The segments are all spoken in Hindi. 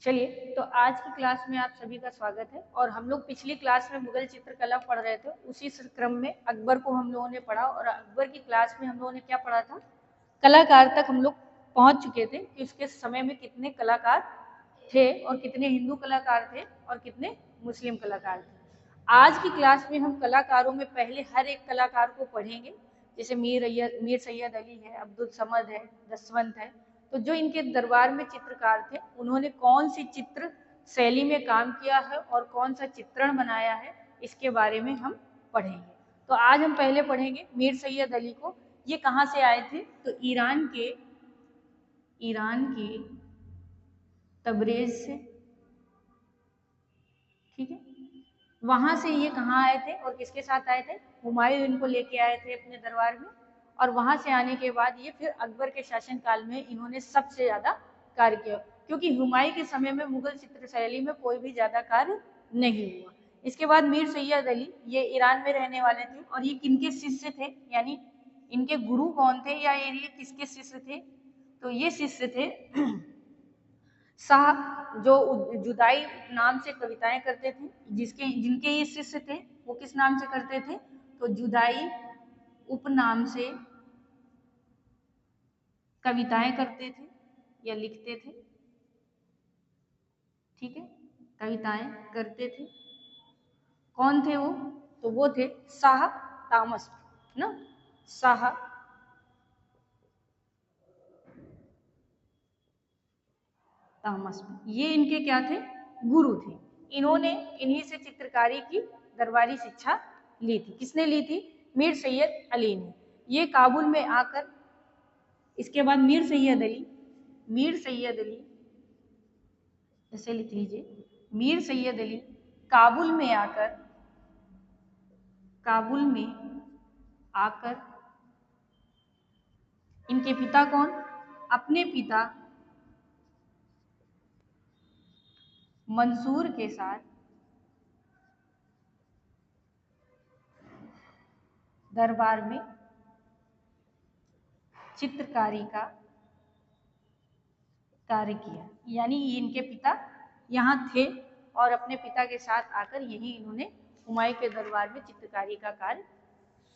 चलिए, तो आज की क्लास में आप सभी का स्वागत है। और हम लोग पिछली क्लास में मुगल चित्रकला पढ़ रहे थे, उसी क्रम में अकबर को हम लोगों ने पढ़ा। और अकबर की क्लास में हम लोगों ने क्या पढ़ा था, कलाकार तक हम लोग पहुंच चुके थे कि उसके समय में कितने कलाकार थे और कितने हिंदू कलाकार थे और कितने मुस्लिम कलाकार थे। आज की क्लास में हम कलाकारों में पहले हर एक कलाकार को पढ़ेंगे, जैसे मीर सैयद अली है, अब्दुल समद है, दसवंत है। तो जो इनके दरबार में चित्रकार थे, उन्होंने कौन सी चित्र शैली में काम किया है और कौन सा चित्रण बनाया है, इसके बारे में हम पढ़ेंगे। तो आज हम पहले पढ़ेंगे मीर सैयद अली को। ये कहाँ से आए थे, तो ईरान के तबरेज से, ठीक है। वहां से ये कहाँ आए थे और किसके साथ आए थे, हुमायूं इनको लेके आए थे अपने दरबार में। और वहां से आने के बाद ये फिर अकबर के शासनकाल में इन्होंने सबसे ज्यादा कार्य किया, क्योंकि हुमायूं के समय में मुगल चित्र शैली में कोई भी ज्यादा कार्य नहीं हुआ। इसके बाद मीर सैयद अली, ये ईरान में रहने वाले थे और ये किनके शिष्य थे, यानी इनके गुरु कौन थे या ये किसके शिष्य थे, तो ये शिष्य थे शाह, जो जुदाई नाम से कविताएं करते थे। जिनके ये शिष्य थे वो किस नाम से करते थे, तो जुदाई उपनाम से कविताएं करते थे या लिखते थे, ठीक है, कविताएं करते थे। कौन थे वो, तो वो थे शाह तामस ना, शाह तामस। ये इनके क्या थे, गुरु थे। इन्होंने इन्हीं से चित्रकारी की दरबारी शिक्षा ली थी। किसने ली थी, मीर सैयद अली ने। ये काबुल में आकर, इसके बाद मीर सैयद अली ऐसे लिख लीजिए, मीर सैयद अली काबुल में आकर इनके पिता कौन, अपने पिता मंसूर के साथ दरबार में चित्रकारी का कार्य किया। यानी इनके पिता यहाँ थे और अपने पिता के साथ आकर यही इन्होंने हुमायूं के दरबार में चित्रकारी का कार्य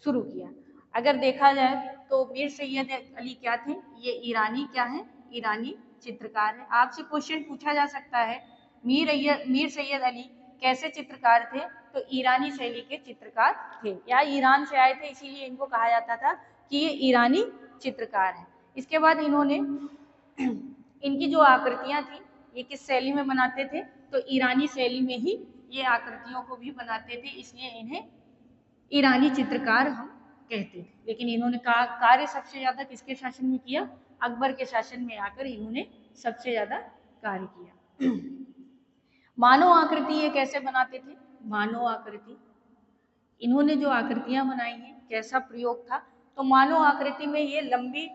शुरू किया। अगर देखा जाए तो मीर सैयद अली क्या थे, ये ईरानी क्या है, ईरानी चित्रकार है। आपसे क्वेश्चन पूछा जा सकता है, मीर सैयद अली कैसे चित्रकार थे, तो ईरानी शैली के चित्रकार थे, या ईरान से आए थे इसीलिए इनको कहा जाता था कि ये ईरानी चित्रकार है। इसके बाद इन्होंने इनकी जो आकृतियां थी, ये किस शैली में बनाते थे, तो ईरानी शैली में ही ये आकृतियों को भी बनाते थे, इसलिए इन्हें ईरानी चित्रकार हम कहते थे। लेकिन इन्होंने कार्य सबसे ज्यादा किसके शासन में किया, अकबर के शासन में आकर इन्होंने सबसे ज्यादा कार्य किया। मानव आकृति ये कैसे बनाते थे, मानव आकृति इन्होंने जो आकृतियां बनाई हैं कैसा प्रयोग था, तो मानव आकृति में ये लंबी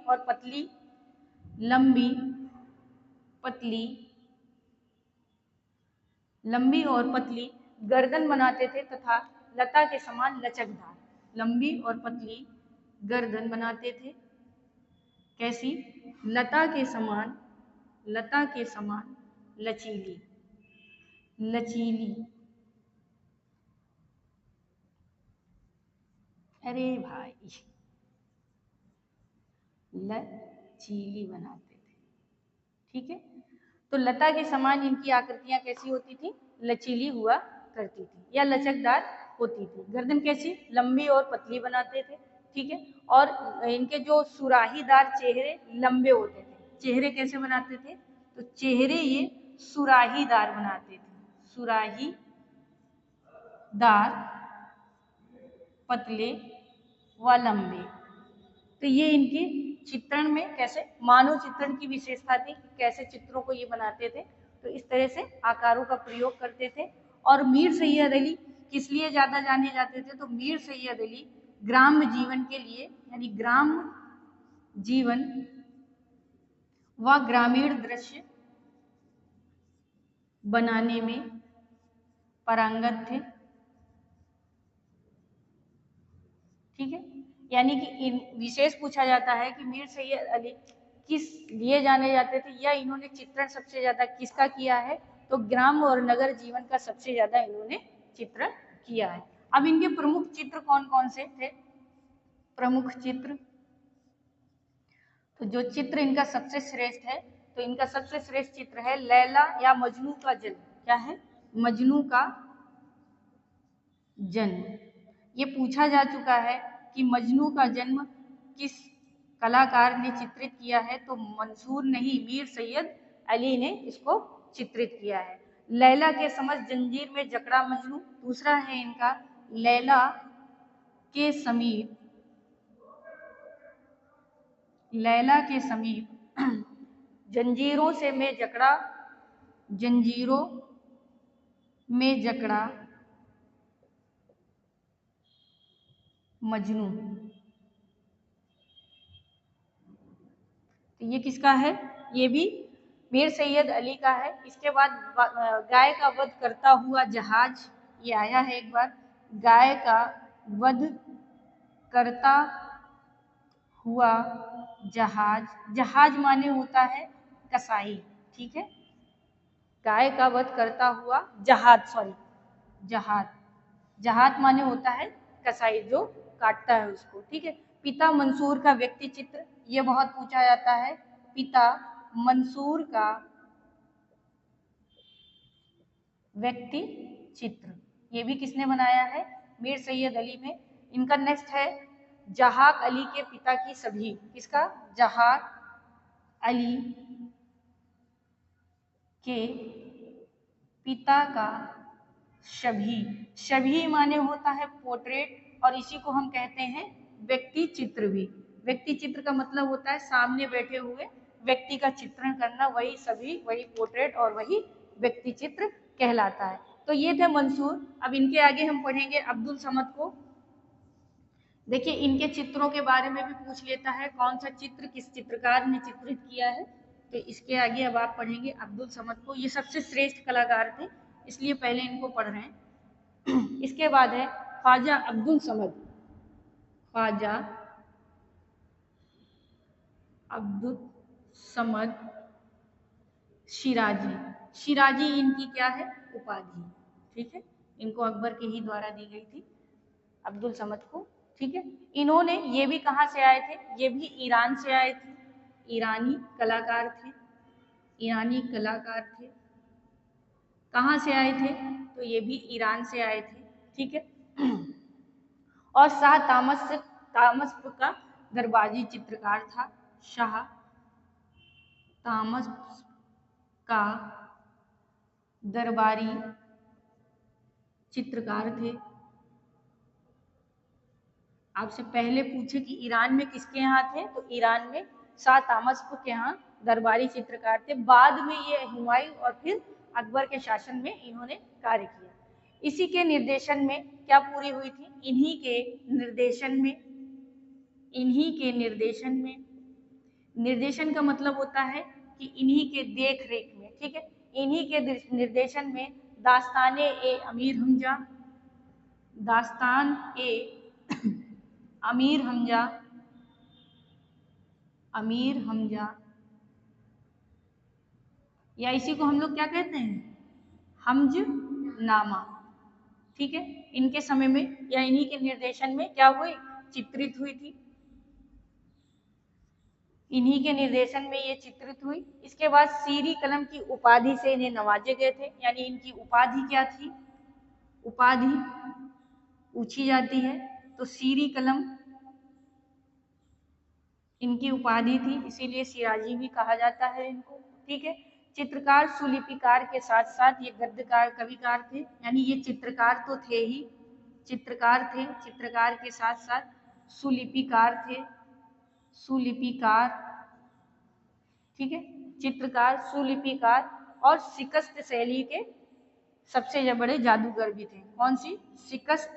और पतली गर्दन बनाते थे तथा लता के समान लचकदार, लंबी और पतली गर्दन बनाते थे, कैसी, लता के समान लचीली अरे भाई, लचीली बनाते थे, ठीक है। तो लता के समान इनकी आकृतियां कैसी होती थी, लचीली हुआ करती थी या लचकदार होती थी। गर्दन कैसी, लंबी और पतली बनाते थे, ठीक है। और इनके जो सुराहीदार चेहरे लंबे होते थे, चेहरे कैसे बनाते थे, तो चेहरे ये सुराहीदार बनाते थे, सुराहीदार, पतले व लंबे। तो ये इनके चित्रण में कैसे, मानव चित्रण की विशेषता थी, कैसे चित्रों को ये बनाते थे, तो इस तरह से आकारों का प्रयोग करते थे। और मीर सैयद अली किस लिए ज्यादा जाने जाते थे, तो मीर सैयद अली ग्राम्य जीवन के लिए, यानी ग्राम्य जीवन व ग्रामीण दृश्य बनाने में पारंगत थे, ठीक है। यानी कि विशेष पूछा जाता है कि मीर सैयद अली किस लिए जाने जाते थे, या इन्होंने चित्रण सबसे ज्यादा किसका किया है, तो ग्राम और नगर जीवन का सबसे ज्यादा इन्होंने चित्रण किया है। अब इनके प्रमुख चित्र कौन कौन से थे, प्रमुख चित्र, तो जो चित्र इनका सबसे श्रेष्ठ है, तो इनका सबसे श्रेष्ठ चित्र है लैला या मजनू का जन्म। क्या है, मजनू का जन्म। ये पूछा जा चुका है कि मजनू का जन्म किस कलाकार ने चित्रित किया है, तो मंसूर नहीं, मीर सैयद अली ने इसको चित्रित किया है। लैला के समझ जंजीर में जकड़ा मजनू, दूसरा है इनका लैला के समीप, लैला के समीप जंजीरों से मैं जकड़ा, जंजीरों में जकड़ा मजनू। तो ये किसका है, ये भी मीर सैयद अली का है। इसके बाद गाय का वध करता हुआ जहाज, ये आया है एक बार, गाय का वध करता हुआ जहाज, जहाज माने होता है कसाई, ठीक है, गाय का वध करता हुआ जहाज, सॉरी जहाज, जहाज माने होता है कसाई जो काटता है उसको, ठीक है। पिता मंसूर का व्यक्ति चित्र, ये बहुत पूछा जाता है, पिता मंसूर का व्यक्ति चित्र, ये भी किसने बनाया है, मीर सैयद अली में। इनका नेक्स्ट है जहाक अली के पिता की सभी, किसका, जहाक अली के पिता का शभी, शभी माने होता है पोर्ट्रेट, और इसी को हम कहते हैं व्यक्ति चित्र भी। व्यक्ति चित्र का मतलब होता है सामने बैठे हुए व्यक्ति का चित्रण करना, वही सभी, वही पोर्ट्रेट और वही व्यक्ति चित्र कहलाता है। तो ये थे मंसूर। अब इनके आगे हम पढ़ेंगे अब्दुल समद को। देखिए इनके चित्रों के बारे में भी पूछ लेता है, कौन सा चित्र किस चित्रकार ने चित्रित किया है। तो इसके आगे अब आप पढ़ेंगे अब्दुल समद को। ये सबसे श्रेष्ठ कलाकार थे, इसलिए पहले इनको पढ़ रहे हैं। इसके बाद है ख्वाजा अब्दुल समद, ख्वाजा अब्दुल समद शिराजी। शिराजी इनकी क्या है, उपाधि, ठीक है, इनको अकबर के ही द्वारा दी गई थी अब्दुल समद को, ठीक है। इन्होंने, ये भी कहाँ से आए थे, ये भी ईरान से आए थे, ईरानी कलाकार थे, ईरानी कलाकार थे। कहाँ से आए थे, तो ये भी ईरान से आए थे, ठीक है। और शाह तामस्प का दरबाजी चित्रकार था, शाह तामस्प का दरबारी चित्रकार थे। आपसे पहले पूछे कि ईरान में किसके यहाँ थे, तो ईरान में शाह तामस्प के यहाँ दरबारी चित्रकार थे। बाद में ये हुमायूं और फिर अकबर के शासन में इन्होंने कार्य किया। इसी के निर्देशन में क्या पूरी हुई थी, इन्हीं के निर्देशन में, इन्हीं के निर्देशन में, निर्देशन का मतलब होता है कि इन्हीं के देख रेख में, ठीक है, इन्हीं के निर्देशन में दास्ताने ए अमीर हमजा, दास्तान ए अमीर हमजा, अमीर हमजा, या इसी को हम लोग क्या कहते हैं, हमज नामा, ठीक है, इनके समय में या इन्हीं के निर्देशन में क्या हुई, चित्रित हुई थी, इन्हीं के निर्देशन में ये चित्रित हुई। इसके बाद सीरी कलम की उपाधि से इन्हें नवाजे गए थे, यानी इनकी उपाधि क्या थी, उपाधि पूछी जाती है तो सीरी कलम इनकी उपाधि थी, इसीलिए सिराजी भी कहा जाता है इनको, ठीक है। चित्रकार सुलिपिकार के साथ साथ ये गद्यकार कविकार थे, यानी ये चित्रकार तो थे ही, चित्रकार थे, चित्रकार के साथ साथ सुलिपिकार थे, सुलिपिकार, ठीक है, चित्रकार, सुलिपिकार और शिकस्त शैली के सबसे बड़े जादूगर भी थे। कौन सी, शिकस्त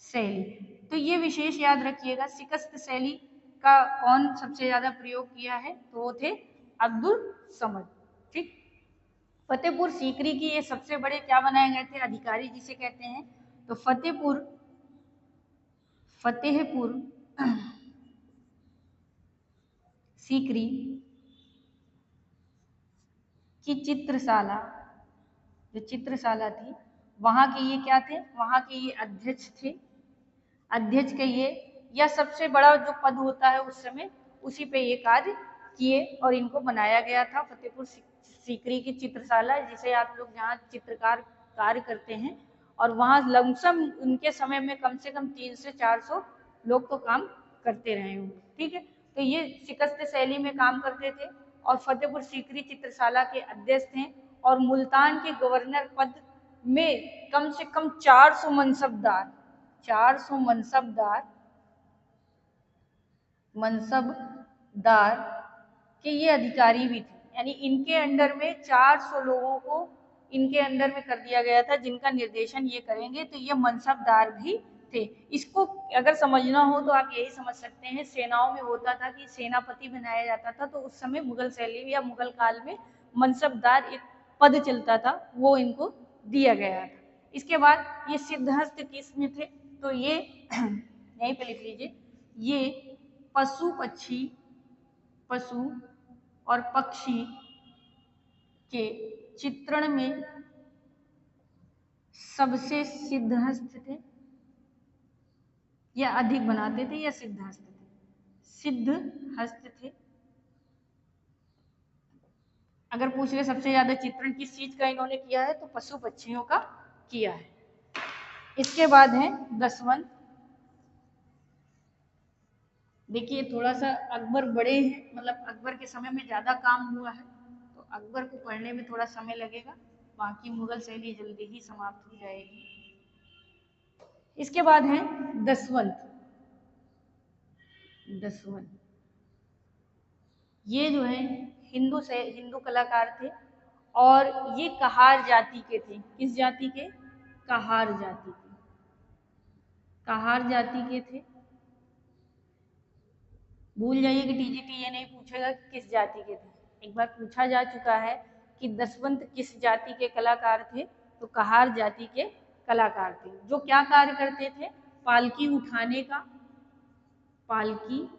शैली। तो ये विशेष याद रखिएगा, शिकस्त शैली का कौन सबसे ज्यादा प्रयोग किया है, तो वो थे अब्दुल समद, ठीक। फतेहपुर सीकरी की ये सबसे बड़े क्या बनाए गए थे, अधिकारी जिसे कहते हैं। तो फतेहपुर सीकरी की चित्रशाला, जो चित्रशाला थी वहाँ के ये क्या थे, वहाँ के ये अध्यक्ष थे। अध्यक्ष के ये या सबसे बड़ा जो पद होता है उस समय, उसी पे ये कार्य किए और इनको बनाया गया था फतेहपुर सीकरी की चित्रशाला, जिसे आप लोग जहाँ चित्रकार कार्य करते हैं। और वहाँ लमसम उनके समय में कम से कम 300 से 400 लोग तो काम करते रहे होंगे। ठीक है, तो ये शिकस्त शैली में काम करते थे और फतेहपुर सीकरी चित्रशाला के अध्यक्ष थे। और मुल्तान के गवर्नर पद में कम से कम 400 मनसबदार, 400 मनसबदार के ये अधिकारी भी थे। यानी इनके अंडर में 400 लोगों को इनके अंडर में कर दिया गया था, जिनका निर्देशन ये करेंगे। तो ये मनसबदार भी थे। इसको अगर समझना हो तो आप यही समझ सकते हैं, सेनाओं में होता था कि सेनापति बनाया जाता था, तो उस समय मुगल शैली या मुगल काल में मनसबदार एक पद चलता था, वो इनको दिया गया था। इसके बाद ये सिद्धहस्त किस्म थे, तो ये यहीं पे लिख लीजिए, ये पशु और पक्षी के चित्रण में सबसे सिद्धहस्त थे, या अधिक बनाते थे, या सिद्धहस्त थे, सिद्धहस्त थे। अगर पूछ ले सबसे ज्यादा चित्रण किस चीज का इन्होंने किया है, तो पशु पक्षियों का किया है। इसके बाद है दसवंत। देखिए थोड़ा सा अकबर बड़े हैं, मतलब अकबर के समय में ज्यादा काम हुआ है, तो अकबर को पढ़ने में थोड़ा समय लगेगा, बाकी मुगल शैली जल्दी ही समाप्त हो जाएगी। इसके बाद है दसवंत। दसवंत ये जो है हिंदू कलाकार थे, और ये कहार जाति के थे। किस जाति के? कहार जाति के। कहार जाति के थे। भूल जाइए कि टीजीटी ये नहीं पूछेगा कि किस जाति के थे, एक बार पूछा जा चुका है कि दसवंत किस जाति के कलाकार थे, तो कहार जाति के कलाकार थे। जो क्या कार्य करते थे? पालकी उठाने का, पालकी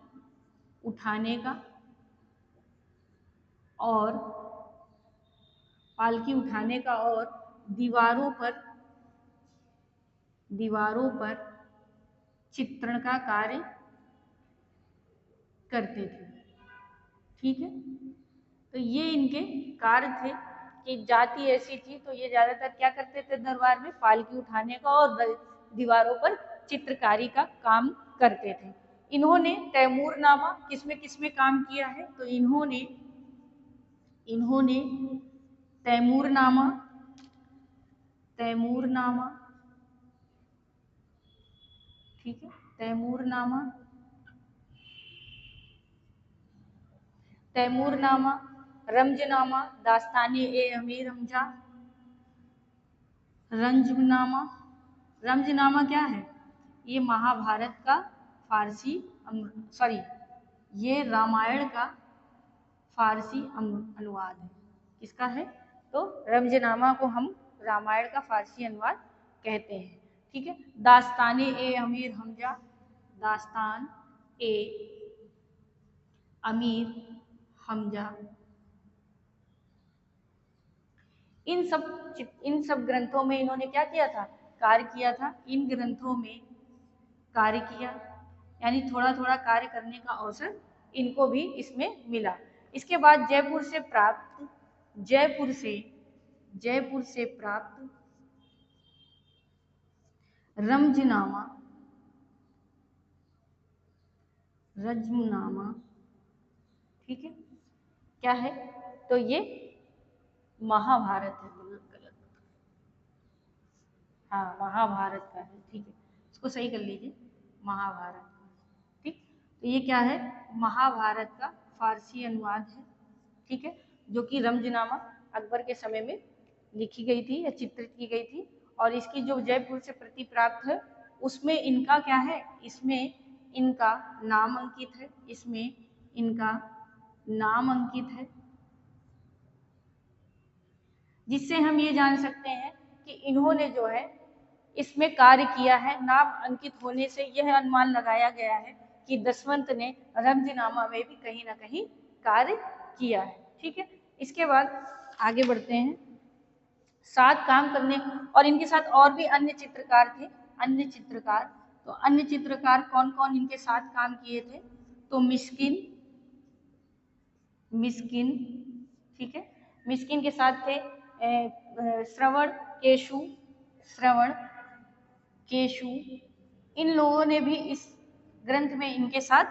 उठाने का, और पालकी उठाने का, और दीवारों पर चित्रण का कार्य करते थे। ठीक है, तो ये इनके कार्य थे कि जाति ऐसी थी, तो ये ज्यादातर क्या करते थे दरबार में? पालकी उठाने का और दीवारों पर चित्रकारी का काम करते थे। इन्होंने तैमूरनामा किसमें काम किया है? तो इन्होंने तैमूरनामा ठीक है, तैमूरनामा, रमजनामा, दास्ताने ए अमीर हमजा, रमजनामा क्या है? ये महाभारत का फारसी ये रामायण का फारसी अनुवाद है। किसका है? तो रमजनामा को हम रामायण का फारसी अनुवाद कहते हैं। ठीक है, दास्ताने ए अमीर हमजा, दास्तान ए अमीर हमजा, इन सब ग्रंथों में इन्होंने क्या किया था? कार्य किया था। इन ग्रंथों में कार्य किया, यानी थोड़ा थोड़ा कार्य करने का अवसर इनको भी इसमें मिला। इसके बाद जयपुर से प्राप्त रमजनामा ठीक है, क्या है? तो ये महाभारत है, गलत, हाँ महाभारत का है। ठीक है, इसको सही कर लीजिए, महाभारत। ठीक, तो ये क्या है? महाभारत का फारसी अनुवाद है। ठीक है, जो कि रमजनामा अकबर के समय में लिखी गई थी या चित्रित की गई थी। और इसकी जो जयपुर से प्रति प्राप्त है, उसमें इनका क्या है? इसमें इनका नाम अंकित है, जिससे हम ये जान सकते हैं कि इन्होंने जो है इसमें कार्य किया है। नाम अंकित होने से यह अनुमान लगाया गया है कि दसवंत ने रंजनामा में भी कहीं ना कहीं कार्य किया है। ठीक है, इसके बाद आगे बढ़ते हैं। साथ काम करने, और इनके साथ और भी अन्य चित्रकार थे। अन्य चित्रकार, तो अन्य चित्रकार कौन कौन इनके साथ काम किए थे? तो मिस्किन, ठीक है, मिस्किन के साथ थे श्रवण केशु, श्रवण केशु, इन लोगों ने भी इस ग्रंथ में इनके साथ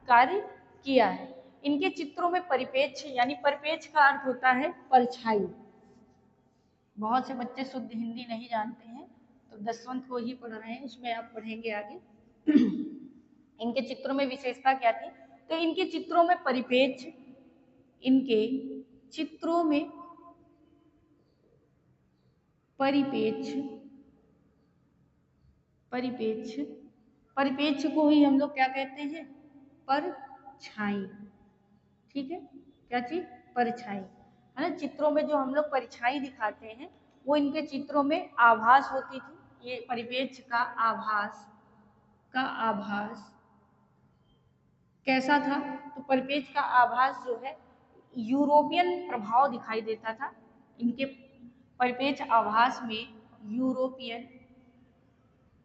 कार्य किया है। इनके चित्रों में परिपेक्ष, यानी परिपेक्ष का अर्थ होता है परछाई। बहुत से बच्चे शुद्ध हिंदी नहीं जानते हैं, तो दसवंत को ही पढ़ रहे हैं, उसमें आप पढ़ेंगे आगे। इनके चित्रों में विशेषता क्या थी? तो इनके चित्रों में परिपेक्ष, इनके चित्रों में परिपेक्ष, परिपेक्ष, परिपेक्ष को ही हम लोग क्या कहते हैं? परछाई। ठीक है, क्या चीज? परछाई, है ना। चित्रों में जो हम लोग परछाई दिखाते हैं वो इनके चित्रों में आभास होती थी। ये परिपेक्ष का आभास, कैसा था? तो परिपेक्ष का आभास जो है यूरोपियन प्रभाव दिखाई देता था। इनके परिपेक्ष आभास में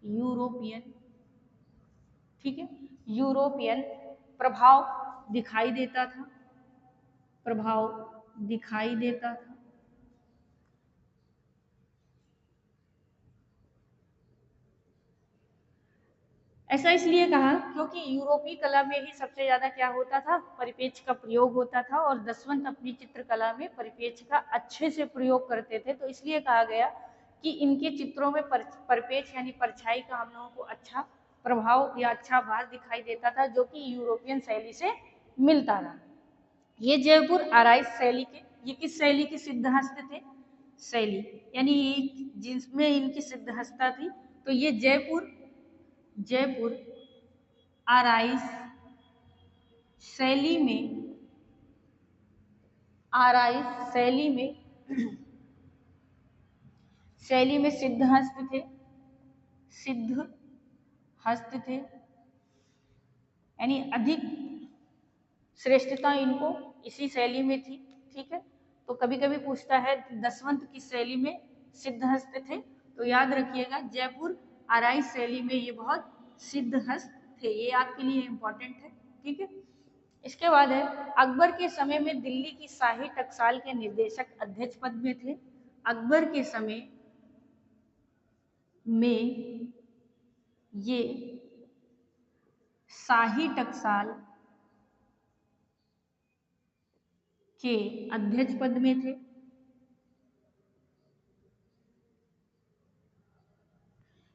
यूरोपियन, ठीक है, यूरोपियन प्रभाव दिखाई देता था, ऐसा इसलिए कहा क्योंकि यूरोपीय कला में ही सबसे ज्यादा क्या होता था? परिपेक्ष का प्रयोग होता था, और दसवंत अपनी चित्रकला में परिपेक्ष का अच्छे से प्रयोग करते थे। तो इसलिए कहा गया कि इनके चित्रों में परिपेक्ष यानी परछाई का हम लोगों को अच्छा प्रभाव या अच्छा भास दिखाई देता था, जो कि यूरोपियन शैली से मिलता था। ये जयपुर आराइश शैली के, ये किस शैली के सिद्धहस्त थे? शैली, यानी जिसमें इनकी सिद्धहस्ता थी। तो ये जयपुर आराइश शैली में, शैली में सिद्धहस्त थे, यानी अधिक श्रेष्ठता इनको इसी शैली में थी। ठीक है, तो कभी कभी पूछता है दसवंत किस शैली में सिद्धहस्त थे, तो याद रखिएगा जयपुर आराइश शैली में ये बहुत सिद्धहस्त थे। ये आपके लिए इम्पोर्टेंट है। ठीक है, इसके बाद है अकबर के समय में दिल्ली की शाही टकसाल के निर्देशक अध्यक्ष पद में थे। अकबर के समय में ये शाही टकसाल के अध्यक्ष पद में थे।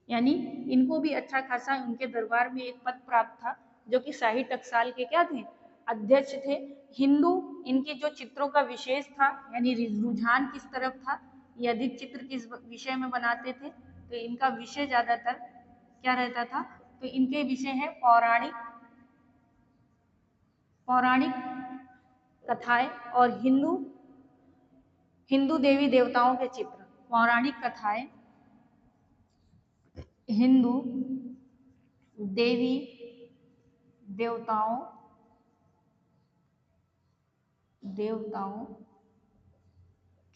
यानी इनको भी अच्छा खासा उनके दरबार में एक पद प्राप्त था, जो कि शाही टकसाल के क्या थे? अध्यक्ष थे। हिंदू इनके जो चित्रों का विशेष था, यानी रुझान किस तरफ था, ये अधिक चित्र किस विषय में बनाते थे? तो इनका विषय ज्यादातर क्या रहता था? तो इनके विषय है पौराणिक कथाएं और हिंदू देवी देवताओं के चित्र। पौराणिक कथाएं, हिंदू देवी देवताओं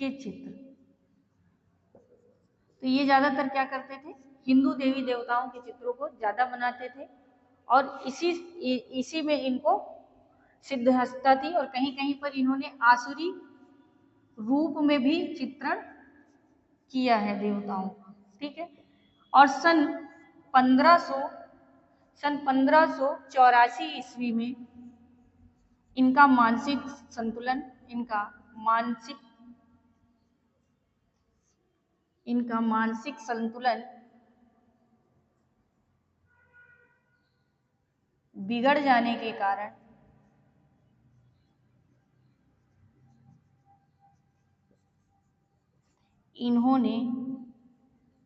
के चित्र। तो ये ज्यादातर क्या करते थे? हिंदू देवी देवताओं के चित्रों को ज्यादा बनाते थे, और इसी में इनको सिद्धहस्ता थी। और कहीं कहीं पर इन्होंने आसुरी रूप में भी चित्रण किया है देवताओं का। ठीक है, और सन 1584 ईस्वी में इनका मानसिक संतुलन बिगड़ जाने के कारण इन्होंने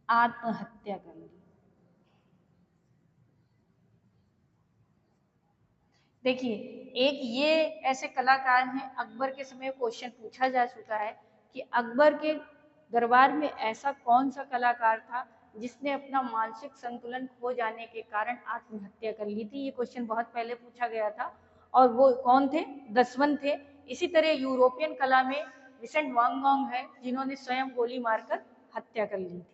आत्महत्या कर ली। देखिए, एक ये ऐसे कलाकार हैं, अकबर के समय क्वेश्चन पूछा जा चुका है कि अकबर के दरबार में ऐसा कौन सा कलाकार था जिसने अपना मानसिक संतुलन खो जाने के कारण आत्महत्या कर ली थी। ये क्वेश्चन बहुत पहले पूछा गया था और वो कौन थे? दसवन थे। इसी तरह यूरोपियन कला में विसेंट वान गॉग है जिन्होंने स्वयं गोली मारकर हत्या कर ली थी।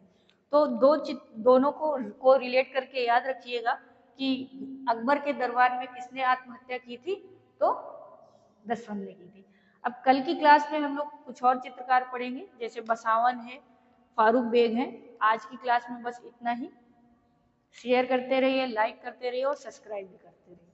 तो दोनों को रिलेट करके याद रखिएगा कि अकबर के दरबार में किसने आत्महत्या की थी? तो दसवन ने की थी। अब कल की क्लास में हम लोग कुछ और चित्रकार पढ़ेंगे, जैसे बसावन है, फारूक बेग है। आज की क्लास में बस इतना ही। शेयर करते रहिए, लाइक करते रहिए और सब्सक्राइब भी करते रहिए।